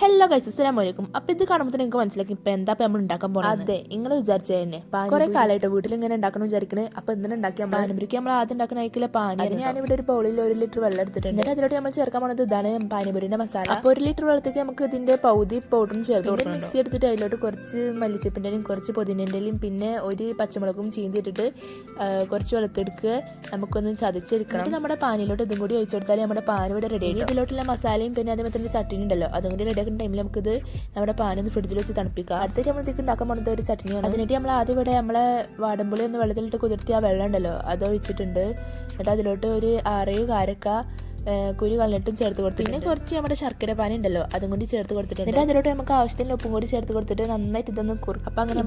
Hello guys, അസ്സലാമു അലൈക്കും. അപ്പോൾ ഇത് കാണുമ്പോൾ നിങ്ങൾക്ക് മനസ്സിലാക്കും ഇപ്പോൾ എന്താ നമ്മൾ ഉണ്ടാക്കാൻ പോകുന്നത്. അതെ, നിങ്ങൾ വിചാരിച്ചത് തന്നെ. കുറേ കാലമായിട്ട് വീട്ടിൽ ഇങ്ങനെ ഉണ്ടാക്കണം വിചാരിക്കണേ. അപ്പോൾ എന്തിനാ ഉണ്ടാക്കിയാൽ പാനിപൂരിക്ക് നമ്മൾ ആദ്യം ഉണ്ടാക്കുന്ന ആയിക്കില്ല പാനി. അതിന് ഞാനിവിടെ ഒരു ബൗളിൽ 1 ലിറ്റർ വെള്ളം എടുത്തിട്ടുണ്ട്. എന്നിട്ട് അതിലോട്ട് നമ്മൾ ചേർക്കാൻ പോകുന്നത് ഇതാണ് പാനിപൂരിൻ്റെ മസാല. അപ്പോൾ 1 ലിറ്റർ വെള്ളത്തേക്ക് നമുക്ക് ഇതിൻ്റെ പകുതി പൗഡറും ചേർത്ത് കൊടുക്കണം. മിക്സി എടുത്തിട്ട് അതിലോട്ട് കുറച്ച് മല്ലിച്ചപ്പിൻ്റെയും കുറച്ച് പുതിനേൻ്റെയും പിന്നെ ഒരു പച്ചമുളകും ചീന്തിയിട്ടിട്ട് കുറച്ച് വെള്ളത്തെടുക്കുക നമുക്കൊന്ന് ചതച്ചെടുക്കണം. നമ്മുടെ പാനിലോട്ട് ഇതും കൂടി ഒഴിച്ചു കൊടുത്താൽ നമ്മുടെ പാൻ ഇവിടെ റെഡി ആയി. ഇതിലോട്ടുള്ള മസാലയും പിന്നെ അതേപോലെ തന്നെ ചട്ടിനി ഉണ്ടല്ലോ അതും കൂടി റെഡി ആക്കുന്ന ടൈമിൽ നമുക്കിത് നമ്മുടെ പാനൊന്ന് ഫ്രിഡ്ജിൽ വെച്ച് തണുപ്പിക്കുക. അടുത്തേക്ക് നമ്മൾ ഇതിലേക്ക് ഉണ്ടാക്കാൻ പോകുന്നത് ഒരു ചട്നിയാണ്. അതിനായിട്ട് നമ്മൾ ആദ്യം ഇവിടെ നമ്മളെ വാടമ്പുളി ഒന്ന് വെള്ളത്തിലിട്ട് കുതിർത്തി ആ വെള്ളം ഉണ്ടല്ലോ അത് ഒഴിച്ചിട്ടുണ്ട്. എന്നിട്ട് അതിലോട്ട് ഒരു 6 കാരക്ക കുരു കളഞ്ഞിട്ടും ചേർത്ത് കൊടുത്തു. പിന്നെ കുറച്ച് നമ്മുടെ ശർക്കര പാനി ഉണ്ടല്ലോ അതും കൂടി ചേർത്ത് കൊടുത്തിട്ടുണ്ട്. എന്നിട്ട് അതിലോട്ട് നമുക്ക് ആവശ്യത്തിന് ഉപ്പും കൂടി ചേർത്ത് കൊടുത്തിട്ട് നന്നായിട്ട് ഇതൊന്ന് കുറുക്കും. അപ്പം അങ്ങനെ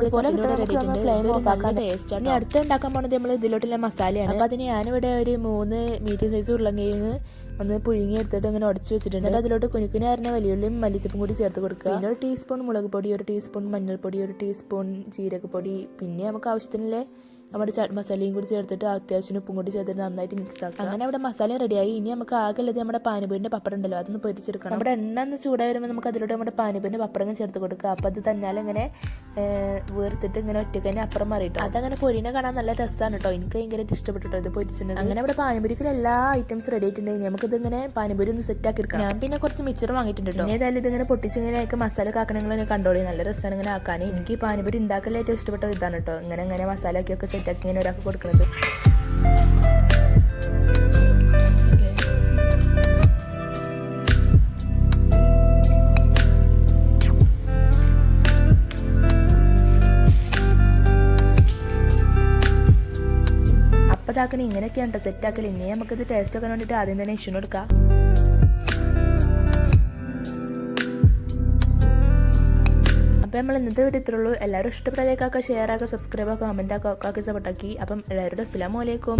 ടേസ്റ്റ് ആണ്. അടുത്ത് ഉണ്ടാക്കാൻ പോകുന്നത് നമ്മൾ ഇതിലോട്ടുള്ള മസാലയാണ്. അപ്പം അതിന് ഞാനിവിടെ ഒരു 3 മീഡിയം സൈസ് ഉരുളങ്കിഴങ്ങ് ഒന്ന് പുഴുങ്ങി എടുത്തിട്ട് അങ്ങനെ ഉടച്ച് വെച്ചിട്ടുണ്ട്. അതിലോട്ട് കുനുക്കുനെ അറിഞ്ഞ വലിയുള്ളിയും മല്ലിച്ചപ്പും കൂടി ചേർത്ത് കൊടുക്കുക. പിന്നെ 1 ടീസ്പൂൺ മുളക് പൊടി, 1 ടീസ്പൂൺ മഞ്ഞൾപ്പൊടി, 1 ടീസ്പൂൺ ജീരകപ്പൊടി, പിന്നെ നമുക്ക് ആവശ്യത്തിനുള്ള നമ്മുടെ ചാറ്റ് മസാലയും കൂടി ചേർത്തിട്ട് അത്യാവശ്യം ഉപ്പും കൂടി ചേർത്തിട്ട് നന്നായിട്ട് മിക്സ് ആക്കുക. അങ്ങനെ അവിടെ മസാല റെഡിയായി. ഇനി നമുക്ക് ആകെ ഉള്ളത് നമ്മുടെ പാനിപൂരിൻ്റെ പപ്പടം ഉണ്ടല്ലോ അതൊന്ന് പൊരിച്ചെടുക്കണം. നമ്മുടെ എണ്ണ ഒന്ന് ചൂടായി വരുമ്പോൾ നമുക്ക് അതിലോട്ട് നമ്മുടെ പാനിപൂരിൻ്റെ പപ്പടം ചേർത്ത് കൊടുക്കുക. അപ്പോൾ അത് തന്നാലും ഇങ്ങനെ വേർത്തിട്ട് ഇങ്ങനെ ഒറ്റയ്ക്ക് തന്നെ അപ്പുറം മാറിയിട്ടു. അതങ്ങനെ പൊരിനെ കാണാൻ നല്ല രസമാണ് കേട്ടോ. എനിക്ക് ഭയങ്കരമായിട്ട് ഇഷ്ടപ്പെട്ടിട്ടോ ഇത് പൊരിച്ചിട്ടുണ്ട്. അങ്ങനെ അവിടെ പാനിപൂരിക്ക് എല്ലാ ഐറ്റംസ് റെഡി ആയിട്ടുണ്ടെങ്കിൽ നമുക്കിത് ഇങ്ങനെ പാനിപൂരി ഒന്ന് സെറ്റ് ആക്കി എടുക്കാം. ഞാൻ പിന്നെ കുറച്ച് മിച്ചർ വാങ്ങിയിട്ടുണ്ട് കേട്ടോ. ഏതായാലും ഇതിങ്ങനെ പൊട്ടിച്ചിങ്ങനെ ആക്കി മസാല കാക്കണങ്ങൾ കണ്ടോളി. നല്ല രസമാണ് ഇങ്ങനെ ആക്കാൻ. എനിക്ക് പാനിപൂരി ഉണ്ടാക്കൽ ഏറ്റവും ഇഷ്ടപ്പെട്ട ഇതാണ് കേട്ടോ. ഇങ്ങനെ മസാല ആക്കിയൊക്കെ സെറ്റാക്കി ഇങ്ങനെ ഒരാൾക്ക് കൊടുക്കുന്നത്. അപ്പോൾ ഇതാക്കണേ ഇങ്ങനെയൊക്കെയാണ് കേട്ടോ സെറ്റാക്കൽ. ഇനി നമുക്കിത് ടേസ്റ്റ് ഒക്കെ വേണ്ടിയിട്ട് ആദ്യം തന്നെ ഇഷ്യൂന് കൊടുക്കാം. അപ്പോൾ നമ്മൾ ഇന്നത്തെ വീഡിയോ ഇത്രയുള്ളൂ. എല്ലാവരും ഇഷ്ടപ്പെട്ട ലൈക്ക് ആക്കുക, ഷെയർ ആക്കുക, സബ്സ്ക്രൈബ് ആക്കുക, കമൻറ്റ് ആക്കുക, സപ്പോർട്ടാക്കി. അപ്പം എല്ലാവരോടും അസ്സലാമു അലൈക്കും.